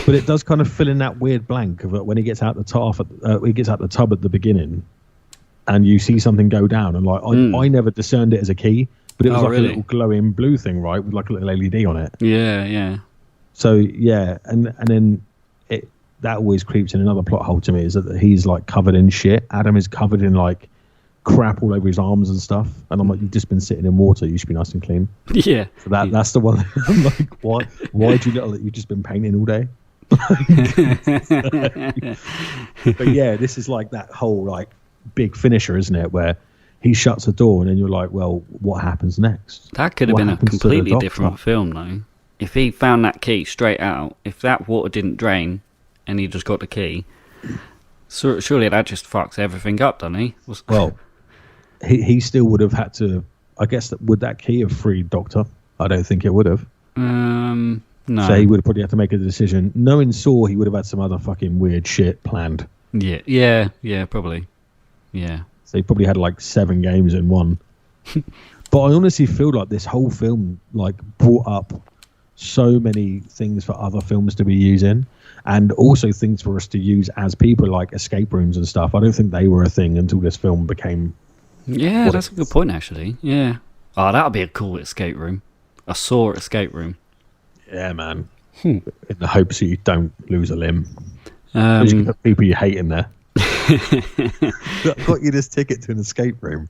But it does kind of fill in that weird blank of when he gets out the tub at the beginning. And you see something go down, and like I never discerned it as a key, but it was Oh, like really? a little glowing blue thing, right, with like a little LED on it. Yeah. So yeah, and then that always creeps in another plot hole to me, is that he's like covered in shit. Adam is covered in like crap all over his arms and stuff, and I'm like, you've just been sitting in water, you should be nice and clean. Yeah. So that's the one. I'm like, why do you look like you've just been painting all day? But yeah, this is like that whole like big finisher, isn't it, where he shuts the door and then you're like, well, what happens next? That could have What been a happens to the completely doctor? different film, though. If he found that key straight out, if that water didn't drain and he just got the key, surely that just fucks everything up, doesn't he? Well, he still would have had to, I guess, would that key have freed Doctor? I don't think it would have. No. So he would have probably had to make a decision. Knowing Saw, he would have had some other fucking weird shit planned. Yeah, probably. Yeah. So he probably had like 7 games in one. But I honestly feel like this whole film like brought up so many things for other films to be using, and also things for us to use as people, like escape rooms and stuff. I don't think they were a thing until this film became... Yeah, that's a good point, actually. Yeah. Oh, that would be a cool escape room. A Saw escape room. Yeah, man. In the hopes that you don't lose a limb. You can put people you hate in there. I've got you this ticket to an escape room.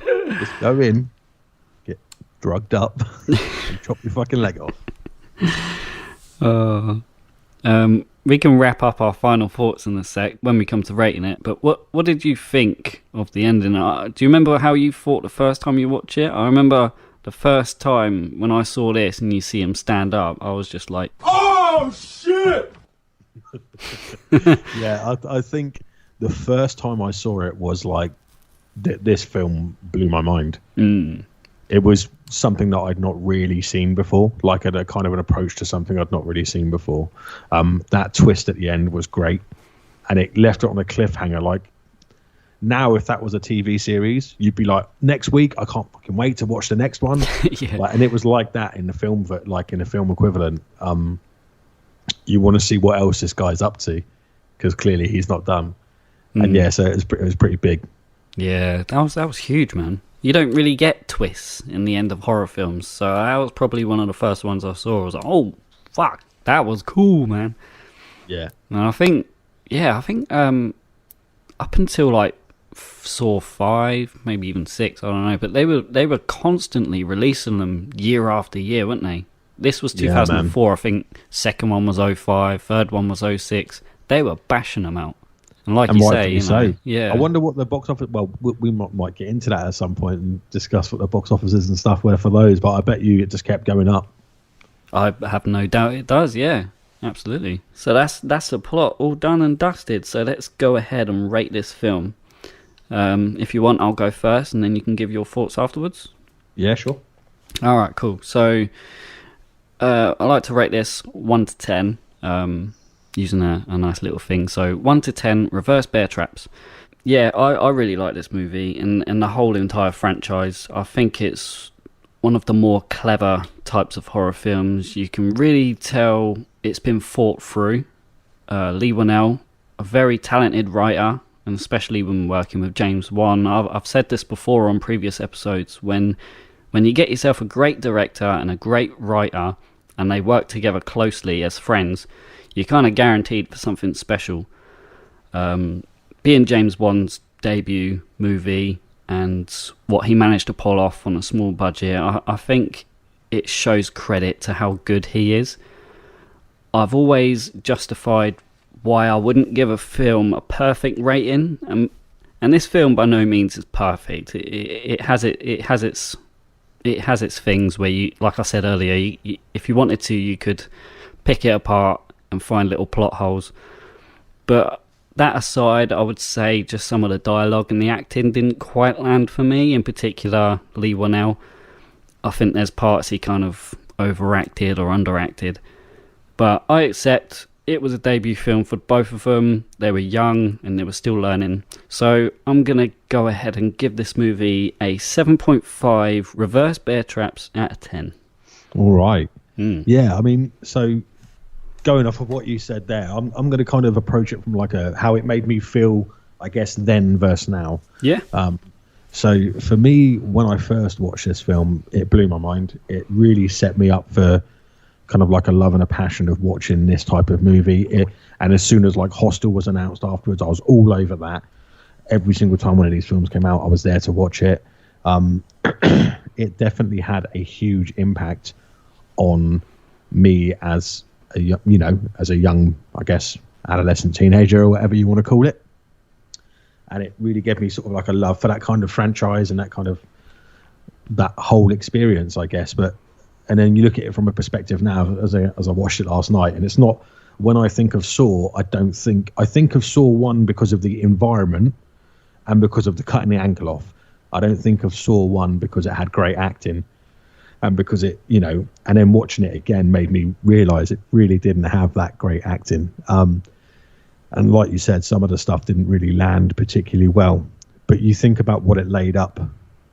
Just go in, get drugged up, and chop your fucking leg off. We can wrap up our final thoughts in a sec when we come to rating it. But what did you think of the ending? Do you remember how you thought the first time you watched it? I remember the first time when I saw this and you see him stand up, I was just like, Oh, shit! Yeah, I think the first time I saw it was like, this film blew my mind. It was something that I'd not really seen before, like a kind of an approach to something I'd not really seen before. That twist at the end was great, and it left it on a cliffhanger. Like, now if that was a TV series, you'd be like, next week I can't fucking wait to watch the next one. Yeah. Like, and it was like that in the film, like in the film equivalent. You want to see what else this guy's up to, because clearly he's not done. And yeah, so it was pretty big. yeah, that was huge, man. You don't really get twists in the end of horror films, so that was probably one of the first ones I saw. I was like, oh, fuck, that was cool, man. Yeah. And I think up until like Saw 5, maybe even 6, I don't know, but they were constantly releasing them year after year, weren't they? This was 2004, I think. Second one was 05, third one was 06. They were bashing them out. And like you say, yeah. I wonder what the box office... Well, we might get into that at some point and discuss what the box offices and stuff were for those, but I bet you it just kept going up. I have no doubt it does, yeah. Absolutely. So that's the plot all done and dusted. So let's go ahead and rate this film. If you want, I'll go first and then you can give your thoughts afterwards. Yeah, sure. All right, cool. So I like to rate this 1 to 10, using a nice little thing. So 1 to 10, reverse bear traps. Yeah, I really like this movie and the whole entire franchise. I think it's one of the more clever types of horror films. You can really tell it's been thought through. Leigh Whannell, a very talented writer, and especially when working with James Wan. I've said this before on previous episodes. When you get yourself a great director and a great writer, and they work together closely as friends, you're kind of guaranteed for something special. Being James Wan's debut movie and what he managed to pull off on a small budget, I think it shows credit to how good he is. I've always justified why I wouldn't give a film a perfect rating, and this film by no means is perfect. It has its things where you, like I said earlier, if you wanted to, you could pick it apart and find little plot holes. But that aside, I would say just some of the dialogue and the acting didn't quite land for me. In particular, Leigh Whannell. I think there's parts he kind of overacted or underacted. But I accept it was a debut film for both of them. They were young and they were still learning. So I'm going to go ahead and give this movie a 7.5 reverse bear traps out of 10. All right. Yeah, I mean, so going off of what you said there, I'm going to kind of approach it from like how it made me feel, I guess, then versus now. Yeah. So for me, when I first watched this film, it blew my mind. It really set me up for kind of like a love and a passion of watching this type of movie. And as soon as like Hostel was announced afterwards, I was all over that. Every single time one of these films came out, I was there to watch it. It definitely had a huge impact on me as a young, I guess, adolescent, teenager, or whatever you want to call it. And it really gave me sort of like a love for that kind of franchise and that whole experience, I guess. And then you look at it from a perspective now, as I watched it last night, and it's not, when I think of Saw, I think of Saw 1 because of the environment and because of the cutting the ankle off. I don't think of Saw 1 because it had great acting and because it, and then watching it again made me realize it really didn't have that great acting. And like you said, some of the stuff didn't really land particularly well. But you think about what it laid up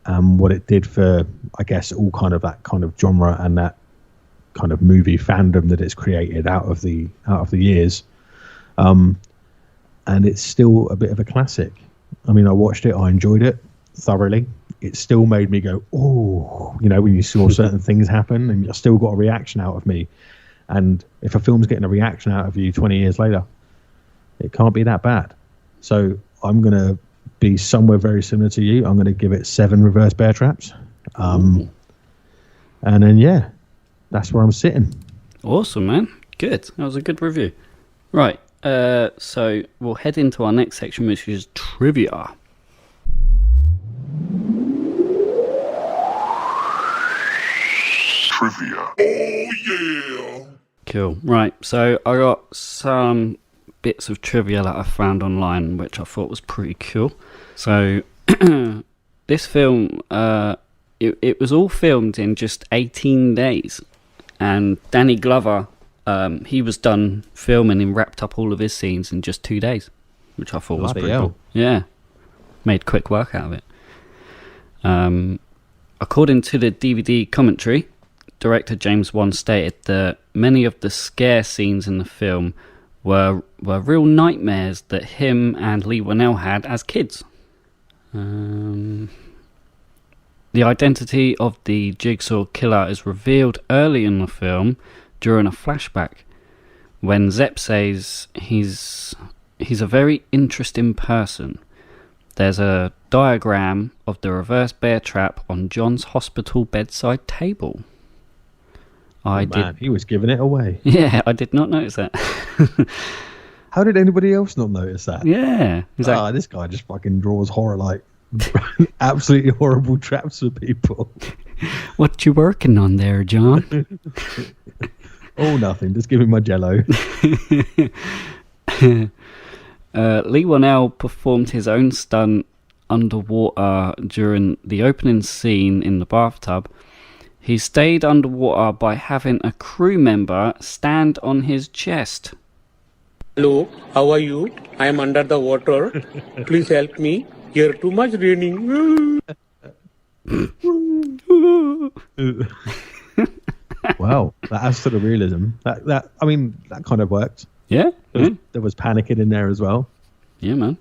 and what it did for, I guess, all kind of that kind of genre and that kind of movie fandom that it's created out of the years. And it's still a bit of a classic. I mean, I watched it, I enjoyed it thoroughly. It still made me go, oh, when you saw certain things happen, and you still got a reaction out of me. And if a film's getting a reaction out of you 20 years later, it can't be that bad. So I'm going to be somewhere very similar to you. I'm going to give it 7 reverse bear traps. And then, that's where I'm sitting. Awesome, man. Good. That was a good review. Right. So we'll head into our next section, which is trivia. Trivia. Oh, yeah. Cool. Right. So I got some bits of trivia that I found online, which I thought was pretty cool. So this film, it was all filmed in just 18 days. And Danny Glover, he was done filming and wrapped up all of his scenes in just 2 days, which I thought was pretty cool. Yeah. Made quick work out of it. According to the DVD commentary, director James Wan stated that many of the scare scenes in the film were real nightmares that him and Leigh Whannell had as kids. The identity of the Jigsaw killer is revealed early in the film during a flashback when Zepp says he's a very interesting person. There's a diagram of the reverse bear trap on John's hospital bedside table. He was giving it away. Yeah, I did not notice that. How did anybody else not notice that? Yeah. This guy just fucking draws like absolutely horrible traps for people. What you working on there, John? Oh, nothing. Just give me my Jello. Leigh Whannell performed his own stunt underwater during the opening scene in the bathtub. He stayed underwater by having a crew member stand on his chest. Hello, how are you? I am under the water. Please help me. Here too much raining. Wow, that adds to the realism. That kind of worked. Yeah, there was panicking in there as well. Yeah, man.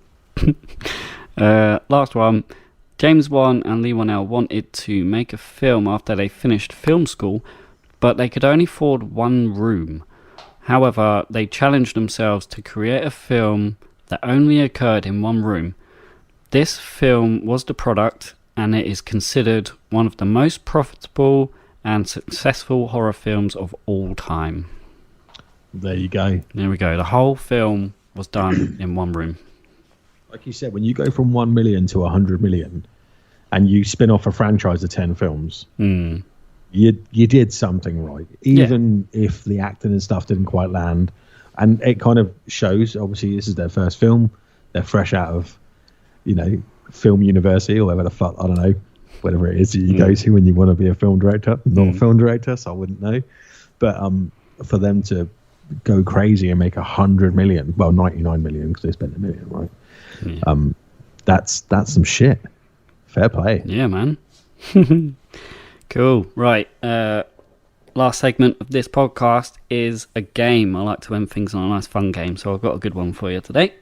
Last one. James Wan and Leigh Whannell wanted to make a film after they finished film school, but they could only afford one room. However, they challenged themselves to create a film that only occurred in one room. This film was the product, and it is considered one of the most profitable and successful horror films of all time. There you go. There we go. The whole film was done in one room. Like you said, when you go from 1 million to 100 million and you spin off a franchise of 10 films, you did something right. Even if the acting and stuff didn't quite land. And it kind of shows, obviously, this is their first film. They're fresh out of, film university or whatever the fuck, I don't know, whatever it is that you go to when you want to be a film director. I'm not a film director, so I wouldn't know. But for them to go crazy and make 100 million, well, 99 million because they spent $1 million, right? Yeah. That's some shit. Fair play. Yeah, man. Cool. Right. Last segment of this podcast is a game. I like to end things on a nice fun game, so I've got a good one for you today.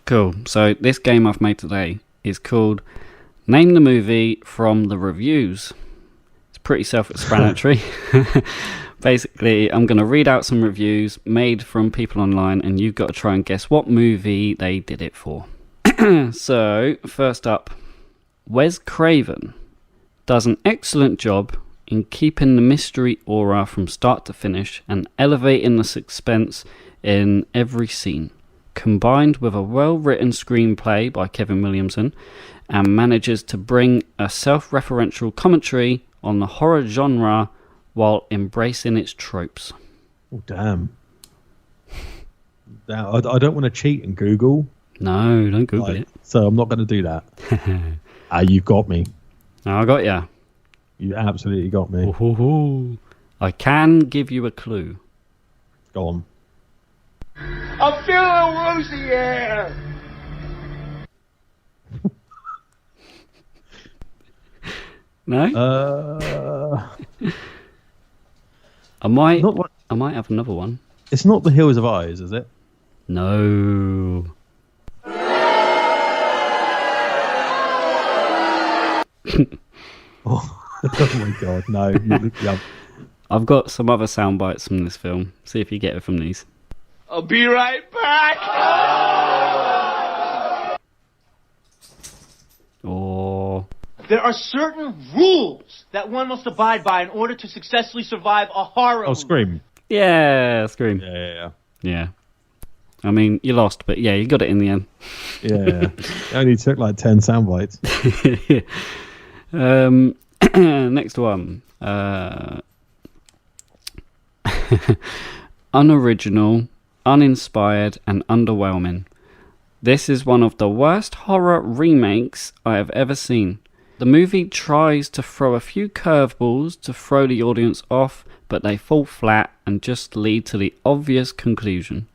Cool. So this game I've made today is called Name the Movie from the Reviews. It's pretty self-explanatory. Basically, I'm going to read out some reviews made from people online, and you've got to try and guess what movie they did it for. So, first up, Wes Craven does an excellent job in keeping the mystery aura from start to finish and elevating the suspense in every scene, combined with a well-written screenplay by Kevin Williamson, and manages to bring a self-referential commentary on the horror genre while embracing its tropes. Oh, damn. Now, I don't want to cheat and Google. No, don't Google it. So I'm not going to do that. You've got me. I got ya. You absolutely got me. Ooh. I can give you a clue. Go on. I'm feeling woozy here. No? I might have another one. It's not The Hills of Eyes, is it? No. Oh my god, no. Yeah. I've got some other sound bites from this film. See if you get it from these. I'll be right back. Or... There are certain rules that one must abide by in order to successfully survive a horror movie. Scream. Yeah, Scream. Yeah. I mean, you lost, but yeah, you got it in the end. Yeah. It only took like 10 sound bites. Next one. Unoriginal, uninspired, and underwhelming. This is one of the worst horror remakes I have ever seen. The movie tries to throw a few curveballs to throw the audience off, but they fall flat and just lead to the obvious conclusion.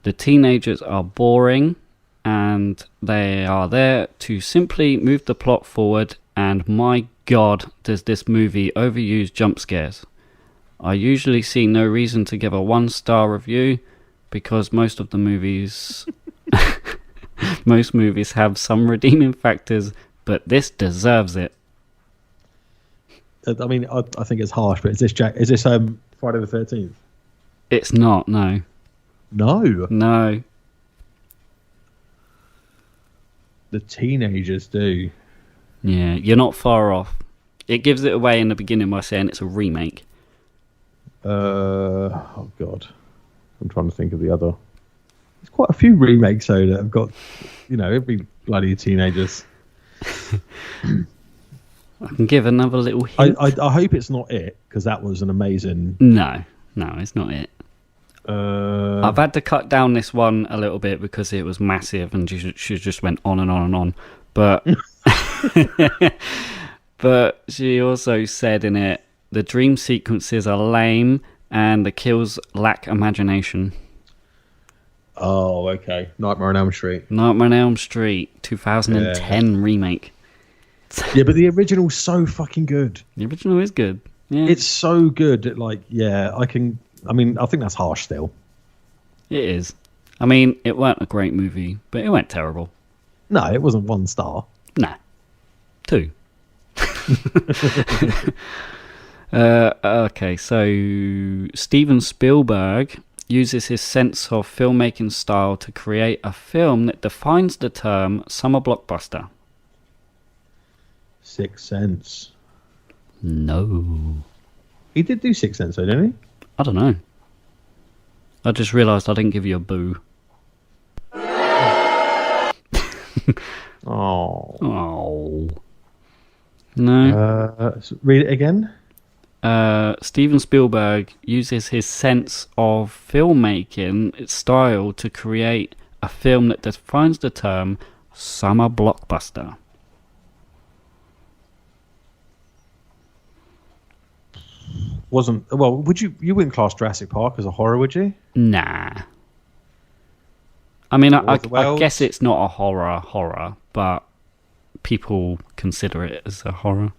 The teenagers are boring, and they are there to simply move the plot forward, and my god, does this movie overuse jump scares. I usually see no reason to give a 1-star review, because most movies have some redeeming factors, but this deserves it. I mean, I think it's harsh, but is this Friday the 13th? It's not, no. No. The teenagers do. Yeah, you're not far off. It gives it away in the beginning by saying it's a remake. Oh god, I'm trying to think of the other. There's quite a few remakes though that have got, every bloody teenagers. I can give another little hint. I hope it's not it, because that was an amazing. No, it's not it. I've had to cut down this one a little bit because it was massive and she just went on and on and on. But but she also said in it, the dream sequences are lame and the kills lack imagination. Oh, okay. Nightmare on Elm Street. 2010 remake. Yeah, but the original's so fucking good. The original is good. Yeah. It's so good that, I think that's harsh still. It is. I mean, it weren't a great movie, but it weren't terrible. No, it wasn't 1 star. Nah. 2. Okay, so Steven Spielberg uses his sense of filmmaking style to create a film that defines the term summer blockbuster. Sixth Sense. No. He did do Sixth Sense, though, didn't he? I don't know. I just realised I didn't give you a boo. Oh. No. Read it again. Steven Spielberg uses his sense of filmmaking style to create a film that defines the term summer blockbuster. Would you wouldn't class Jurassic Park as a horror, would you? Nah. I mean, I guess it's not a horror, but people consider it as a horror.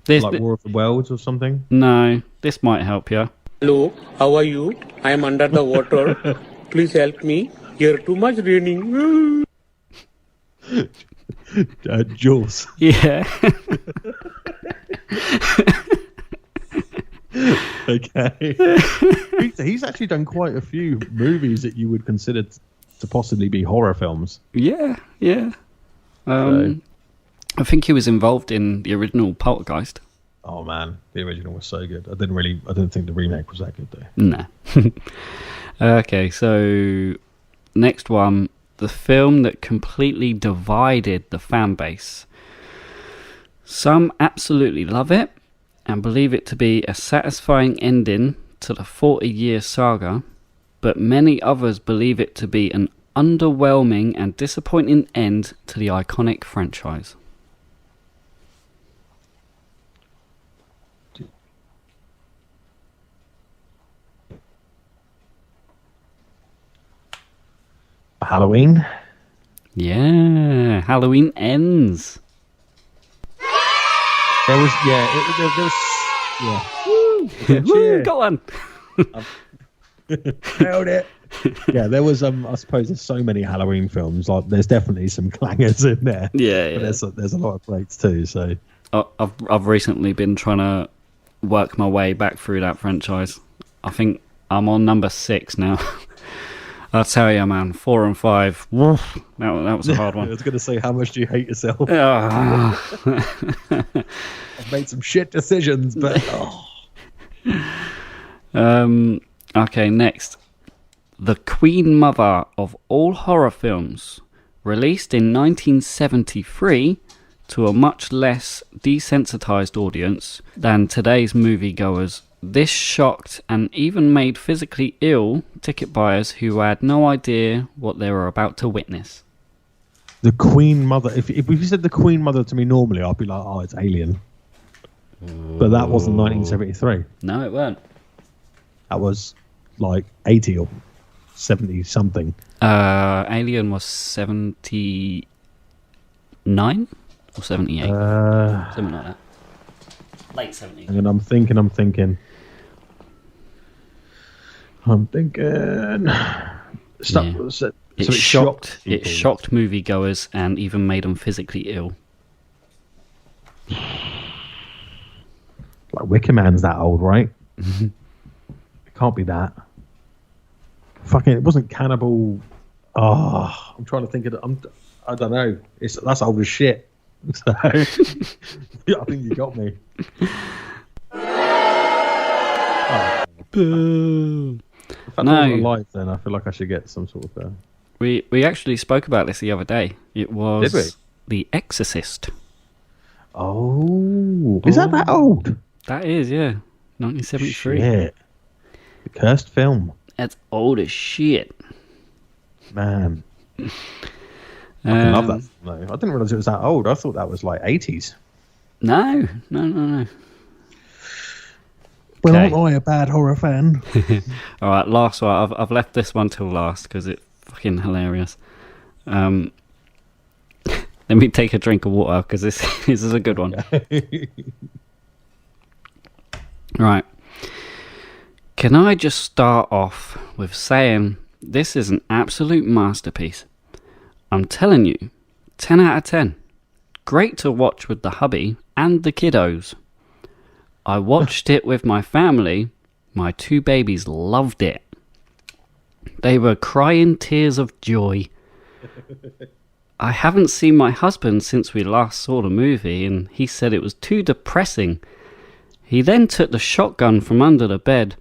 Like War of the Worlds or something? No, this might help you. Hello, how are you? I am under the water. Please help me. You're too much raining. Jaws. Yeah. Okay. He's actually done quite a few movies that you would consider to possibly be horror films. Yeah. I think he was involved in the original Poltergeist. Oh man, the original was so good. I didn't think the remake was that good though. No. Okay, so next one, the film that completely divided the fan base. Some absolutely love it and believe it to be a satisfying ending to the 40-year saga, but many others believe it to be an underwhelming and disappointing end to the iconic franchise. Halloween? Yeah, Halloween Ends. There was, Woo, go on. Nailed it. Yeah, there was. I suppose there's so many Halloween films. Like, there's definitely some clangers in there. Yeah. But there's a lot of greats too. So I've recently been trying to work my way back through that franchise. I think I'm on number 6 now. I'll tell you, man, 4 and 5. Woof, that was a hard one. I was going to say, how much do you hate yourself? I've made some shit decisions, but okay, next. The Queen Mother of all horror films, released in 1973 to a much less desensitized audience than today's moviegoers. This shocked and even made physically ill ticket buyers who had no idea what they were about to witness. The Queen Mother. If you said the Queen Mother to me normally, I'd be like, oh, it's Alien. But that wasn't 1973. No, it weren't. That was like 80 or 70 something. Alien was 79 or 78. Something like that. Late 70s. And I'm thinking. So it shocked moviegoers and even made them physically ill. Like Wicker Man's that old, right? It can't be that. Fucking, it wasn't Cannibal. Oh, I'm trying to think of it. I don't know. That's old as shit. So yeah, I think you got me. Boo. If I don't alive, then I feel like I should get some sort of. We actually spoke about this the other day. It was Did we? The Exorcist. Oh, is that old? That is, yeah, 1973. Shit. The cursed film. That's old as shit. Man. I love that. No, I didn't realise it was that old. I thought that was like 80s. No. Well, aren't I a bad horror fan? All right, last one. I've left this one till last because it's fucking hilarious. Let me take a drink of water because this is a good one. Right. Can I just start off with saying this is an absolute masterpiece? I'm telling you, 10 out of 10. Great to watch with the hubby and the kiddos. I watched it with my family. My 2 babies loved it. They were crying tears of joy. I haven't seen my husband since we last saw the movie, and he said it was too depressing. He then took the shotgun from under the bed,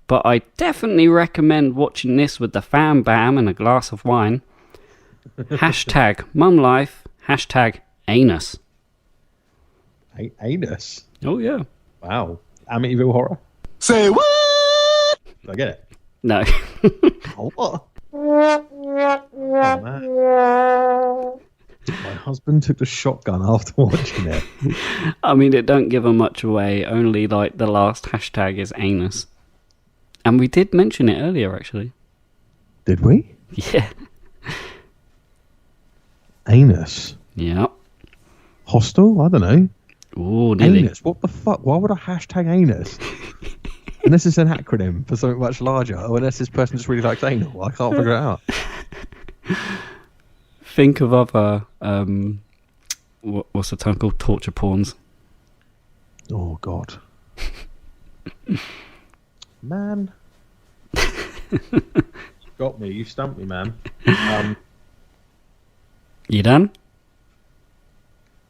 but I definitely recommend watching this with the fam bam and a glass of wine. Hashtag mum life. Hashtag anus. Anus? Oh, yeah. Wow. Amityville Horror? Say what? Did I get it? No. Oh, what? Oh, man. My husband took the shotgun after watching it. I mean, it don't give her much away. Only, like, the last hashtag is anus. And we did mention it earlier, actually. Did we? Yeah. Anus? Yeah. Hostel? I don't know. Ooh, nearly. Anus? What the fuck? Why would I hashtag anus? Unless it's an acronym for something much larger, or unless this person just really likes anal. I can't figure it out. think of other what's the term called? Torture porns. Oh God. Man. Got me. You stumped me, man. You done?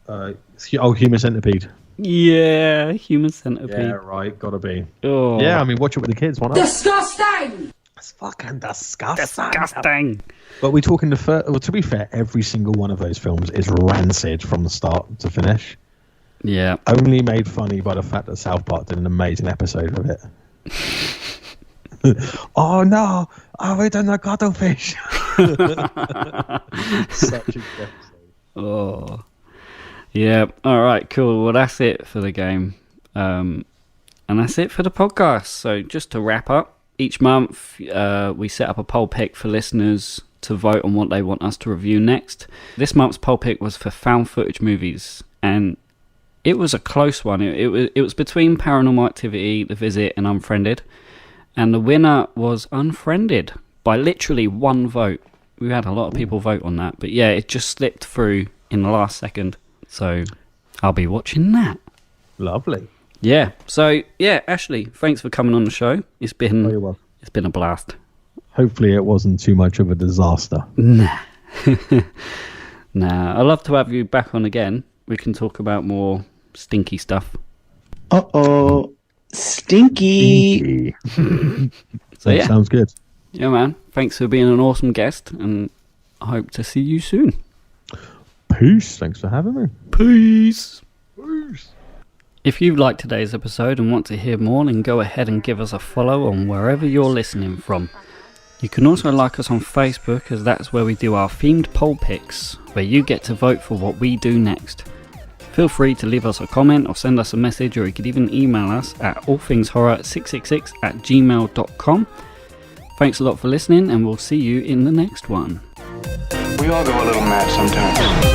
Human Centipede. Yeah, Human Centipede. Yeah, right. Gotta be. Oh. Yeah, I mean, watch it with the kids. Why not? Disgusting! It's fucking disgusting. Disgusting. But we're talking to be fair, every single one of those films is rancid from the start to finish. Yeah. Only made funny by the fact that South Park did an amazing episode of it. Oh no! We done a cuttlefish. Such a good episode. Oh. Yeah. All right. Cool. Well, that's it for the game, and that's it for the podcast. So, just to wrap up, each month we set up a poll pick for listeners to vote on what they want us to review next. This month's poll pick was for found footage movies, and it was a close one. It was between Paranormal Activity, The Visit, and Unfriended. And the winner was Unfriended by literally one vote. We had a lot of people vote on that. But yeah, it just slipped through in the last second. So I'll be watching that. Lovely. Yeah. So yeah, Ashley, thanks for coming on the show. It's been a blast. Hopefully it wasn't too much of a disaster. Nah. Nah. I'd love to have you back on again. We can talk about more stinky stuff. Uh-oh. Stinky. So yeah. Sounds good. Yeah, man. Thanks for being an awesome guest, and I hope to see you soon. Peace. Thanks for having me. Peace. Peace. If you liked today's episode and want to hear more, then go ahead and give us a follow on wherever you're listening from. You can also like us on Facebook, as that's where we do our themed poll picks, where you get to vote for what we do next. Feel free to leave us a comment or send us a message, or you could even email us at allthingshorror666@gmail.com. Thanks a lot for listening, and we'll see you in the next one. We all go a little mad sometimes.